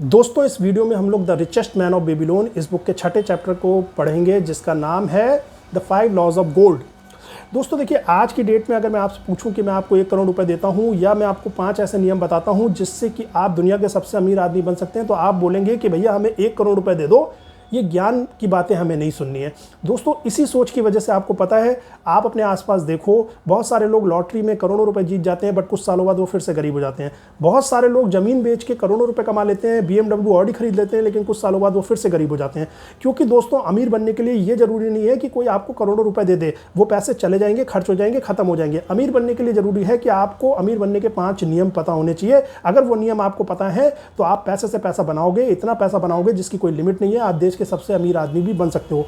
दोस्तों इस वीडियो में हम लोग the richest man of Babylon इस बुक के छठे चैप्टर को पढ़ेंगे जिसका नाम है द 5 लॉज ऑफ गोल्ड। दोस्तों देखिए, आज की डेट में अगर मैं आपसे पूछूं कि मैं आपको 1 करोड़ रुपए देता हूं या मैं आपको 5 ऐसे नियम बताता हूं जिससे कि आप दुनिया के सबसे अमीर आदमी बन सकते हैं, तो आप बोलेंगे कि भैया हमें 1 करोड़ रुपए दे दो। ये ज्ञान की बातें हमें नहीं सुननी है। दोस्तों इसी सोच की वजह से आपको पता है, आप अपने आसपास देखो, बहुत सारे लोग लॉटरी में करोड़ों रुपए जीत जाते हैं, बट कुछ सालों बाद वो फिर से गरीब हो जाते हैं। बहुत सारे लोग जमीन बेच के करोड़ों रुपए कमा लेते हैं, BMW ऑडी खरीद लेते हैं, लेकिन कुछ सालों बाद वो फिर से गरीब हो जाते हैं। क्योंकि दोस्तों अमीर बनने के लिए ये जरूरी नहीं है कि कोई आपको करोड़ों रुपए दे दे, वो पैसे चले जाएंगे, खर्च हो जाएंगे, खत्म हो जाएंगे। अमीर बनने के लिए जरूरी है कि आपको अमीर बनने के 5 नियम पता होने चाहिए। अगर वो नियम आपको पता है तो आप पैसे से पैसा बनाओगे, इतना पैसा बनाओगे जिसकी कोई लिमिट नहीं है। आप देश के सबसे अमीर आदमी भी बन सकते हो।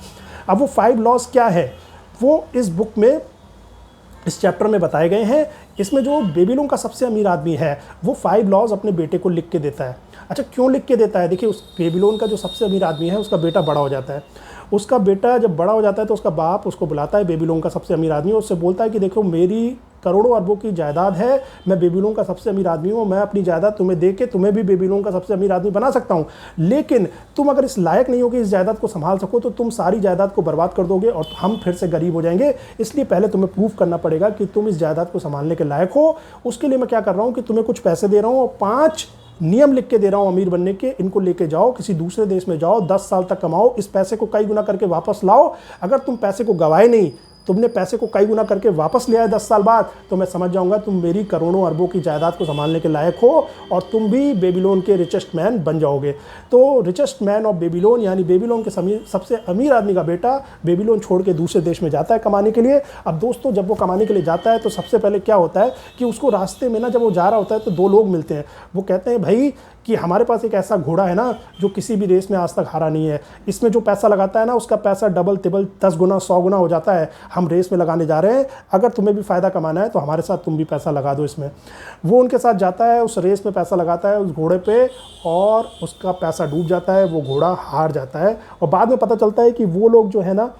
अब वो 5 लॉज क्या है वो इस बुक में, इस चैप्टर में बताए गए हैं। इसमें जो बेबीलोन का सबसे अमीर आदमी है वो 5 लॉज अपने बेटे को लिख के देता है। अच्छा, क्यों लिख के देता है? देखिए, उस बेबीलोन का जो सबसे अमीर आदमी है उसका बेटा बड़ा हो जाता है। उसका बेटा जब बड़ा हो जाता है तो उसका बाप उसको बुलाता है, बेबीलोन का सबसे अमीर आदमी, उससे बोलता है कि देखो मेरी करोड़ों अरबों की जायदाद है, मैं बेबीलोन का सबसे अमीर आदमी हूँ, मैं अपनी जायदाद तुम्हें दे के तुम्हें भी बेबीलोन का सबसे अमीर आदमी बना सकता हूँ। लेकिन तुम अगर इस लायक नहीं हो कि इस जायदाद को संभाल सको तो तुम सारी जायदाद को बर्बाद कर दोगे और हम फिर से गरीब हो जाएंगे। इसलिए पहले तुम्हें प्रूव करना पड़ेगा कि तुम इस जायदाद को संभालने के लायक हो। उसके लिए मैं क्या कर रहा हूँ कि तुम्हें कुछ पैसे दे रहा हूँ और 5 नियम लिख के दे रहा हूं अमीर बनने के। इनको लेके जाओ, किसी दूसरे देश में जाओ, 10 साल तक कमाओ, इस पैसे को कई गुना करके वापस लाओ। अगर तुम पैसे को गवाए नहीं, तुमने पैसे को कई गुना करके वापस ले आए 10 साल बाद, तो मैं समझ जाऊंगा तुम मेरी करोड़ों अरबों की जायदाद को संभालने के लायक हो और तुम भी बेबीलोन के रिचेस्ट मैन बन जाओगे। तो रिचेस्ट मैन ऑफ बेबीलोन यानी बेबीलोन के सबसे अमीर आदमी का बेटा बेबीलोन छोड़ के दूसरे देश में जाता है कमाने के लिए। अब दोस्तों जब वो कमाने के लिए जाता है तो सबसे पहले क्या होता है कि उसको रास्ते में ना, जब वो जा रहा होता है तो 2 लोग मिलते हैं। वो कहते हैं भाई कि हमारे पास एक ऐसा घोड़ा है ना जो किसी भी रेस में आज तक हारा नहीं है, इसमें जो पैसा लगाता है ना उसका पैसा डबल तिबल 10 गुना 100 गुना हो जाता है। हम रेस में लगाने जा रहे हैं, अगर तुम्हें भी फ़ायदा कमाना है तो हमारे साथ तुम भी पैसा लगा दो इसमें। वो उनके साथ जाता है, उस रेस में पैसा लगाता है उस घोड़े पे और उसका पैसा डूब जाता है, वो घोड़ा हार जाता है। और बाद में पता चलता है कि वो लोग जो है ना,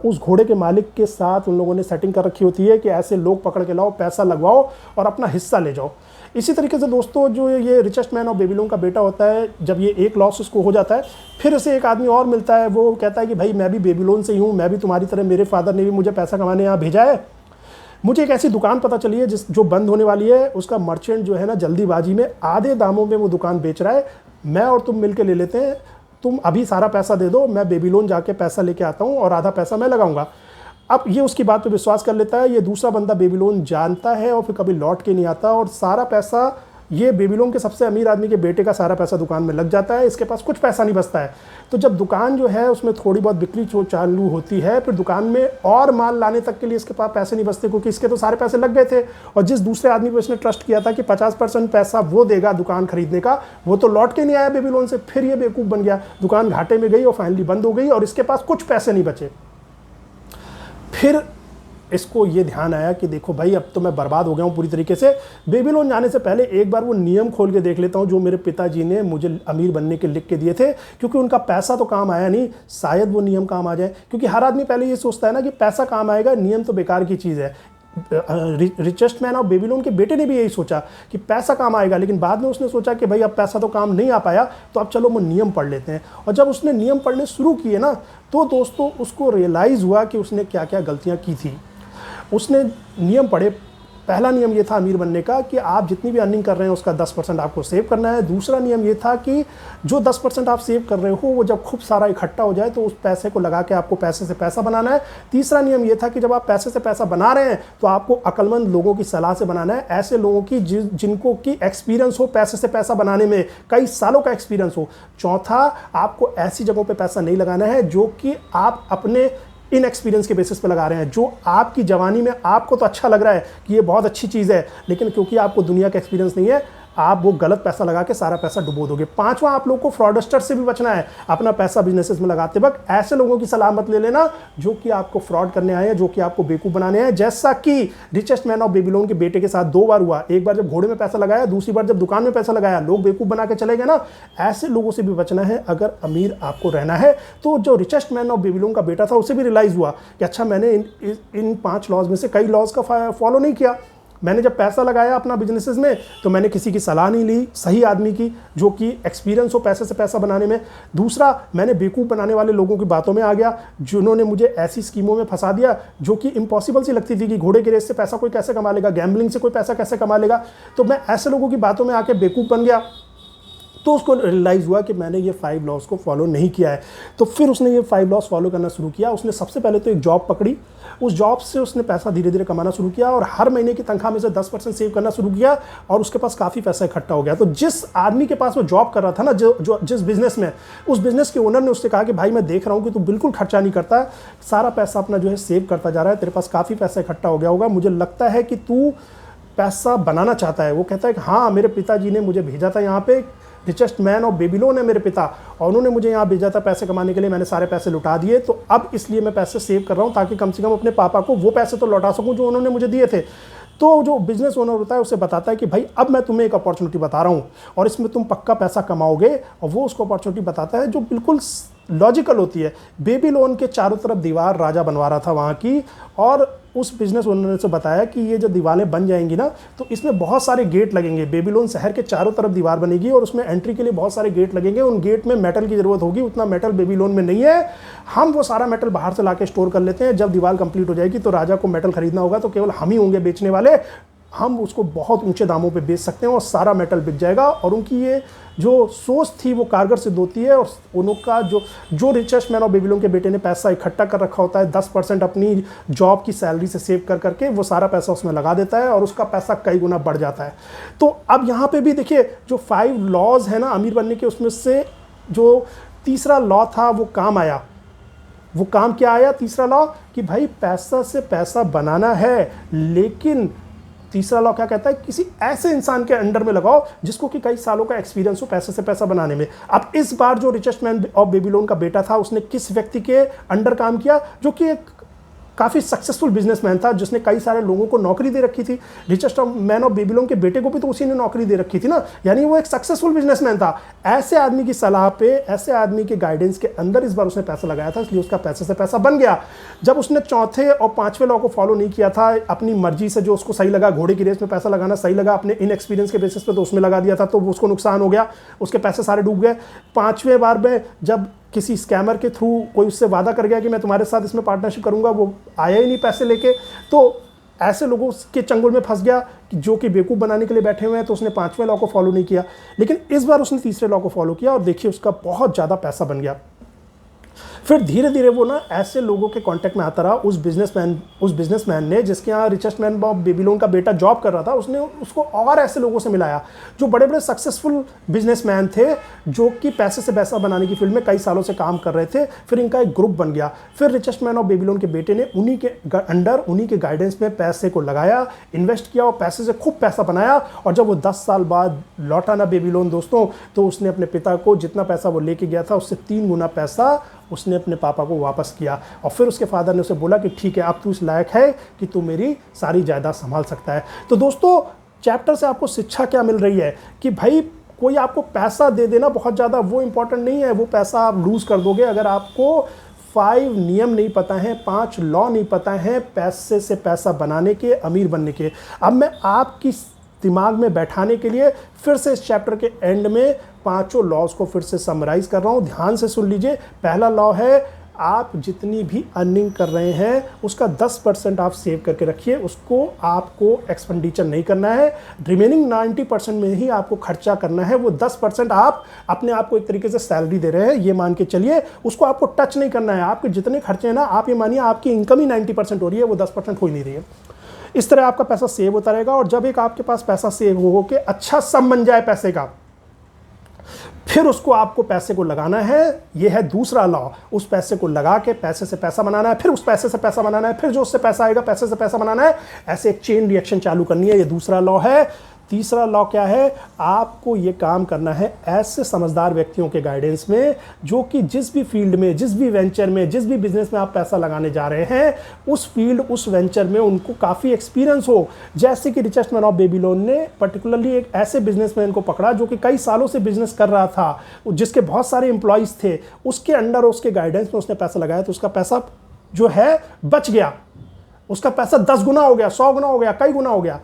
उस घोड़े के मालिक के साथ उन लोगों ने सेटिंग कर रखी होती है कि ऐसे लोग पकड़ के लाओ, पैसा लगवाओ और अपना हिस्सा ले जाओ। इसी तरीके से दोस्तों जो ये रिचेस्ट मैन ऑफ बेबीलोन का बेटा होता है, जब ये 1 लॉस उसको हो जाता है, फिर उसे एक आदमी और मिलता है। वो कहता है कि भाई मैं भी बेबीलोन से ही हूँ, मैं भी तुम्हारी तरह, मेरे फादर ने भी मुझे पैसा कमाने यहाँ भेजा है। मुझे एक ऐसी दुकान पता चली है जो बंद होने वाली है। उसका मर्चेंट जो है ना जल्दीबाजी में आधे दामों में वो दुकान बेच रहा है, मैं और तुम मिलकर ले लेते हैं। तुम अभी सारा पैसा दे दो, मैं बेबीलोन जाके पैसा लेके आता हूँ और आधा पैसा मैं लगाऊंगा। अब ये उसकी बात पे विश्वास कर लेता है। ये दूसरा बंदा बेबीलोन जानता है और फिर कभी लौट के नहीं आता और सारा पैसा ये बेबीलोन के सबसे अमीर आदमी के बेटे का सारा पैसा दुकान में लग जाता है। इसके पास कुछ पैसा नहीं बचता है। तो जब दुकान जो है उसमें थोड़ी बहुत बिक्री चालू होती है, फिर दुकान में और माल लाने तक के लिए इसके पास पैसे नहीं बचते, क्योंकि इसके तो सारे पैसे लग गए थे। और जिस दूसरे आदमी को इसने ट्रस्ट किया था कि 50% पैसा वो देगा दुकान खरीदने का, वो तो लौट के नहीं आया बेबीलोन से। फिर ये बेवकूफ़ बन गया, दुकान घाटे में गई और फाइनली बंद हो गई और इसके पास कुछ पैसे नहीं बचे। फिर इसको ये ध्यान आया कि देखो भाई अब तो मैं बर्बाद हो गया हूँ पूरी तरीके से। बेबीलोन जाने से पहले एक बार वो नियम खोल के देख लेता हूँ जो मेरे पिताजी ने मुझे अमीर बनने के लिख के दिए थे। क्योंकि उनका पैसा तो काम आया नहीं, शायद वो नियम काम आ जाए। क्योंकि हर आदमी पहले ये सोचता है ना कि पैसा काम आएगा, नियम तो बेकार की चीज़ है। रिचेस्ट मैन ऑफ बेबीलोन के बेटे ने भी यही सोचा कि पैसा काम आएगा, लेकिन बाद में उसने सोचा कि भाई अब पैसा तो काम नहीं आ पाया, तो अब चलो वो नियम पढ़ लेते हैं। और जब उसने नियम पढ़ने शुरू किए ना, तो दोस्तों उसको रियलाइज़ हुआ कि उसने क्या क्या गलतियाँ की थी। उसने नियम पढ़े। पहला नियम ये था अमीर बनने का कि आप जितनी भी अर्निंग कर रहे हैं उसका 10% आपको सेव करना है। दूसरा नियम ये था कि जो 10% आप सेव कर रहे हो वो जब खूब सारा इकट्ठा हो जाए तो उस पैसे को लगा के आपको पैसे से पैसा बनाना है। तीसरा नियम ये था कि जब आप पैसे से पैसा बना रहे हैं तो आपको अक्लमंद लोगों की सलाह से बनाना है, ऐसे लोगों की जिनको की एक्सपीरियंस हो पैसे से पैसा बनाने में, कई सालों का एक्सपीरियंस हो। चौथा, आपको ऐसी जगहों पर पैसा नहीं लगाना है जो कि आप अपने इन एक्सपीरियंस के बेसिस पे लगा रहे हैं। जो आपकी जवानी में आपको तो अच्छा लग रहा है कि ये बहुत अच्छी चीज़ है, लेकिन क्योंकि आपको दुनिया का एक्सपीरियंस नहीं है, आप वो गलत पैसा लगा के सारा पैसा डुबो दोगे। पांचवा, आप लोगों को फ्रॉडस्टर से भी बचना है। अपना पैसा बिजनेसेस में लगाते वक्त ऐसे लोगों की सलाह मत ले लेना जो कि आपको फ्रॉड करने आए हैं, जो कि आपको बेवकूफ़ बनाने हैं। जैसा कि रिचेस्ट मैन ऑफ बेबीलोन के बेटे के साथ 2 बार हुआ। एक बार जब घोड़े में पैसा लगाया, दूसरी बार जब दुकान में पैसा लगाया, लोग बेवकूफ़ बना के चले गए ना। ऐसे लोगों से भी बचना है अगर अमीर आपको रहना है। तो जो रिचेस्ट मैन ऑफ बेबीलोन का बेटा था उसे भी रियलाइज़ हुआ कि अच्छा मैंने इन 5 लॉज में से कई लॉज का फॉलो नहीं किया। मैंने जब पैसा लगाया अपना बिजनेसेस में तो मैंने किसी की सलाह नहीं ली, सही आदमी की जो कि एक्सपीरियंस हो पैसे से पैसा बनाने में। दूसरा, मैंने बेवकूफ़ बनाने वाले लोगों की बातों में आ गया जिन्होंने मुझे ऐसी स्कीमों में फंसा दिया जो कि इम्पॉसिबल सी लगती थी कि घोड़े की रेस से पैसा कोई कैसे कमा लेगा, गैम्बलिंग से कोई पैसा कैसे कमा लेगा। तो मैं ऐसे लोगों की बातों में आके बेवकूफ़ बन गया। तो उसको रियलाइज़ हुआ कि मैंने ये 5 लॉज को फॉलो नहीं किया है। तो फिर उसने ये 5 लॉज फॉलो करना शुरू किया। उसने सबसे पहले तो एक जॉब पकड़ी, उस जॉब से उसने पैसा धीरे धीरे कमाना शुरू किया और हर महीने की तनख्वाह में से 10% सेव करना शुरू किया और उसके पास काफ़ी पैसा इकट्ठा हो गया। तो जिस आदमी के पास वो जॉब कर रहा था ना, जिस बिजनेस में, उस बिजनेस के ओनर ने उससे कहा कि भाई मैं देख रहा हूँ कि तू बिल्कुल खर्चा नहीं करता, सारा पैसा अपना जो है सेव करता जा रहा है, तेरे पास काफ़ी पैसा इकट्ठा हो गया होगा, मुझे लगता है कि तू पैसा बनाना चाहता है। वो कहता है कि हाँ, मेरे पिताजी ने मुझे भेजा था यहाँ पे, रिचेस्ट मैन ऑफ बेबीलोन है मेरे पिता, और उन्होंने मुझे यहाँ भेजा था पैसे कमाने के लिए, मैंने सारे पैसे लुटा दिए, तो अब इसलिए मैं पैसे सेव कर रहा हूँ ताकि कम से कम अपने पापा को वो पैसे तो लौटा सकूँ जो उन्होंने मुझे दिए थे। तो जो बिजनेस ओनर होता है उसे बताता है कि भाई अब मैं तुम्हें एक अपॉर्चुनिटी बता रहा हूँ और इसमें तुम पक्का पैसा कमाओगे, और वो उसको अपॉर्चुनिटी बताता है जो बिल्कुल लॉजिकल होती है। बेबीलोन के चारों तरफ दीवार राजा बनवा रहा था वहाँ की, और उस बिजनेस ओनर ने से बताया कि ये जो दीवारें बन जाएंगी ना तो इसमें बहुत सारे गेट लगेंगे, बेबीलोन शहर के चारों तरफ दीवार बनेगी और उसमें एंट्री के लिए बहुत सारे गेट लगेंगे, उन गेट में मेटल की ज़रूरत होगी, उतना मेटल बेबीलोन में नहीं है, हम वो सारा मेटल बाहर से लाके स्टोर कर लेते हैं, जब दीवार कंप्लीट हो जाएगी तो राजा को मेटल खरीदना होगा तो केवल हम ही होंगे बेचने वाले, हम उसको बहुत ऊंचे दामों पे बेच सकते हैं और सारा मेटल बिक जाएगा। और उनकी ये जो सोच थी वो कारगर सिद्ध होती है, और उनका जो रिचेस्ट मैन ऑफ बेबीलोन के बेटे ने पैसा इकट्ठा कर रखा होता है 10% अपनी जॉब की सैलरी से सेव कर करके, वो सारा पैसा उसमें लगा देता है और उसका पैसा कई गुना बढ़ जाता है। तो अब यहाँ पे भी देखिए जो 5 लॉज है ना अमीर बनने के, उसमें से जो तीसरा लॉ था वो काम आया। वो काम क्या आया? तीसरा लॉ कि भाई पैसा से पैसा बनाना है, लेकिन तीसरा लॉ क्या कहता है? किसी ऐसे इंसान के अंडर में लगाओ जिसको कि कई सालों का एक्सपीरियंस हो पैसे से पैसा बनाने में। अब इस बार जो रिचेस्ट मैन ऑफ बेबीलोन का बेटा था उसने किस व्यक्ति के अंडर काम किया? जो कि एक काफ़ी सक्सेसफुल बिजनेसमैन था जिसने कई सारे लोगों को नौकरी दे रखी थी। रिचेस्ट मैन ऑफ बेबीलोन के बेटे को भी तो उसी ने नौकरी दे रखी थी ना, यानी वो एक सक्सेसफुल बिजनेसमैन था। ऐसे आदमी की सलाह पे, ऐसे आदमी के गाइडेंस के अंदर इस बार उसने पैसा लगाया था, इसलिए उसका पैसे से पैसा बन गया। जब उसने चौथे और पांचवें लॉ को फॉलो नहीं किया था, अपनी मर्जी से जो उसको सही लगा, घोड़े की रेस में पैसा लगाना सही लगा, अपने इनएक्सपीरियंस के बेसिस पे तो उसमें लगा दिया था, तो उसको नुकसान हो गया, उसके पैसे सारे डूब गए। पांचवें बार में जब किसी स्कैमर के थ्रू कोई उससे वादा कर गया कि मैं तुम्हारे साथ इसमें पार्टनरशिप करूंगा, वो आया ही नहीं पैसे लेके, तो ऐसे लोगों के चंगुल में फंस गया जो कि बेवकूफ़ बनाने के लिए बैठे हुए हैं। तो उसने पांचवें लॉ को फॉलो नहीं किया, लेकिन इस बार उसने तीसरे लॉ को फॉलो किया और देखिए उसका बहुत ज़्यादा पैसा बन गया। फिर धीरे धीरे वो ना ऐसे लोगों के कांटेक्ट में आता रहा। उस बिजनेसमैन ने जिसके यहाँ रिचेस्ट मैन ऑफ बेबीलोन का बेटा जॉब कर रहा था, उसने उसको और ऐसे लोगों से मिलाया जो बड़े बड़े सक्सेसफुल बिजनेसमैन थे, जो कि पैसे से पैसा बनाने की फील्ड में कई सालों से काम कर रहे थे। फिर इनका एक ग्रुप बन गया। फिर रिचेस्ट मैन ऑफ बेबीलोन के बेटे ने उन्हीं के अंडर, उन्हीं के गाइडेंस में पैसे को लगाया, इन्वेस्ट किया और पैसे से खूब पैसा बनाया। और जब वो 10 साल बाद लौटा ना बेबीलोन दोस्तों, तो उसने अपने पिता को जितना पैसा वो लेके गया था उससे 3 गुना पैसा उसने अपने पापा को वापस किया। और फिर उसके फादर ने उसे बोला कि ठीक है, अब तू इस लायक है कि तू मेरी सारी जायदाद संभाल सकता है। तो दोस्तों, चैप्टर से आपको शिक्षा क्या मिल रही है कि भाई कोई आपको पैसा दे देना बहुत ज़्यादा वो इंपॉर्टेंट नहीं है, वो पैसा आप लूज़ कर दोगे अगर आपको 5 नियम नहीं पता है, 5 लॉ नहीं पता है पैसे से पैसा बनाने के, अमीर बनने के। अब मैं आपकी दिमाग में बैठाने के लिए फिर से इस चैप्टर के एंड में 5 लॉज को फिर से समराइज कर रहा हूं, ध्यान से सुन लीजिए। पहला लॉ है, आप जितनी भी अर्निंग कर रहे हैं उसका 10% आप सेव करके रखिए, उसको आपको एक्सपेंडिचर नहीं करना है। रिमेनिंग 90% में ही आपको खर्चा करना है। वो 10% आप अपने आप को एक तरीके से सैलरी दे रहे हैं ये मान के चलिए, उसको आपको टच नहीं करना है। आपके जितने खर्चे हैं ना, आप ये मानिए आपकी इनकम ही 90% हो रही है, वो 10% हो ही नहीं रही है। इस तरह आपका पैसा सेव होता रहेगा। और जब एक आपके पास पैसा सेव हो के अच्छा सम बन जाए पैसे का, फिर उसको आपको पैसे को लगाना है। यह है दूसरा लॉ। उस पैसे को लगा के पैसे से पैसा बनाना है, फिर उस पैसे से पैसा बनाना है, फिर जो उससे पैसा आएगा पैसे से पैसा बनाना है। ऐसे एक चेन रिएक्शन चालू करनी है। ये दूसरा लॉ है। तीसरा लॉ क्या है? आपको ये काम करना है ऐसे समझदार व्यक्तियों के गाइडेंस में जो कि जिस भी फील्ड में, जिस भी वेंचर में, जिस भी बिजनेस में आप पैसा लगाने जा रहे हैं, उस फील्ड, उस वेंचर में उनको काफ़ी एक्सपीरियंस हो। जैसे कि रिचेस्ट मैन ऑफ बेबीलोन ने पर्टिकुलरली एक ऐसे बिजनेसमैन को पकड़ा जो कि कई सालों से बिजनेस कर रहा था, जिसके बहुत सारे एम्प्लॉयज़ थे, उसके अंडर, उसके गाइडेंस में उसने पैसा लगाया, तो उसका पैसा जो है बच गया। उसका पैसा 10 गुना हो गया, 100 गुना हो गया, कई गुना हो गया।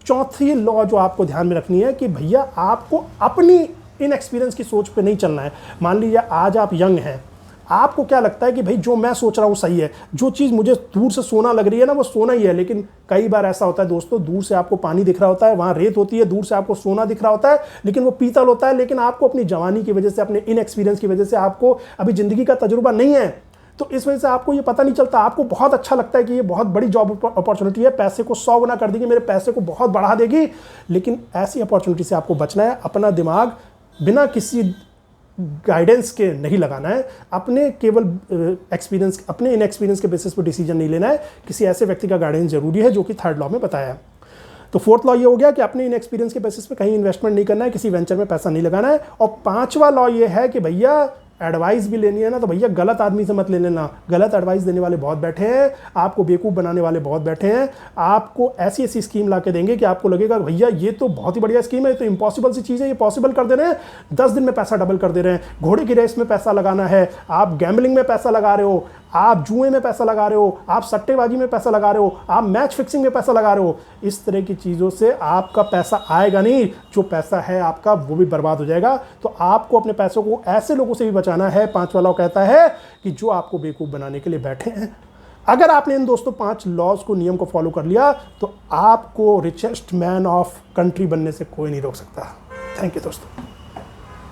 चौथी लॉ जो आपको ध्यान में रखनी है कि भैया आपको अपनी इनएक्सपीरियंस की सोच पे नहीं चलना है। मान लीजिए आज आप यंग हैं, आपको क्या लगता है कि भाई जो मैं सोच रहा हूँ सही है, जो चीज़ मुझे दूर से सोना लग रही है ना वो सोना ही है। लेकिन कई बार ऐसा होता है दोस्तों, दूर से आपको पानी दिख रहा होता है, वहाँ रेत होती है, दूर से आपको सोना दिख रहा होता है लेकिन वो पीतल होता है। लेकिन आपको अपनी जवानी की वजह से, अपने इनएक्सपीरियंस की वजह से, आपको अभी ज़िंदगी का तजुर्बा नहीं है, तो इस वजह से आपको ये पता नहीं चलता। आपको बहुत अच्छा लगता है कि ये बहुत बड़ी जॉब अपॉर्चुनिटी है, पैसे को 100 गुना कर देगी, मेरे पैसे को बहुत बढ़ा देगी। लेकिन ऐसी अपॉर्चुनिटी से आपको बचना है। अपना दिमाग बिना किसी गाइडेंस के नहीं लगाना है, अपने केवल एक्सपीरियंस, अपने इनएक्सपीरियंस के बेसिस पर डिसीजन नहीं लेना है। किसी ऐसे व्यक्ति का गाइडेंस जरूरी है जो कि थर्ड लॉ में बताया है। तो फोर्थ लॉ ये हो गया कि अपने इनएक्सपीरियंस के बेसिस पे कहीं इन्वेस्टमेंट नहीं करना है, किसी वेंचर में पैसा नहीं लगाना है। और पांचवा लॉ ये है कि भैया एडवाइस भी लेनी है ना तो भैया गलत आदमी से मत ले लेना। गलत एडवाइस देने वाले बहुत बैठे हैं, आपको बेवकूफ़ बनाने वाले बहुत बैठे हैं। आपको ऐसी ऐसी स्कीम ला के देंगे कि आपको लगेगा भैया ये तो बहुत ही बढ़िया स्कीम है, ये तो इम्पॉसिबल सी चीज़ है, ये पॉसिबल कर दे रहे हैं, 10 दिन में पैसा डबल कर दे रहे हैं। घोड़े की रेस में पैसा लगाना है, आप गैम्बलिंग में पैसा लगा रहे हो, आप जुए में पैसा लगा रहे हो, आप सट्टेबाजी में पैसा लगा रहे हो, आप मैच फिक्सिंग में पैसा लगा रहे हो। इस तरह की चीज़ों से आपका पैसा आएगा नहीं, जो पैसा है आपका वो भी बर्बाद हो जाएगा। तो आपको अपने पैसों को ऐसे लोगों से भी बचाना है। पांचवा लॉ कहता है कि जो आपको बेवकूफ़ बनाने के लिए बैठे हैं। अगर आपने इन दोस्तों 5 लॉज को, नियम को फॉलो कर लिया तो आपको रिचेस्ट मैन ऑफ कंट्री बनने से कोई नहीं रोक सकता। थैंक यू दोस्तों।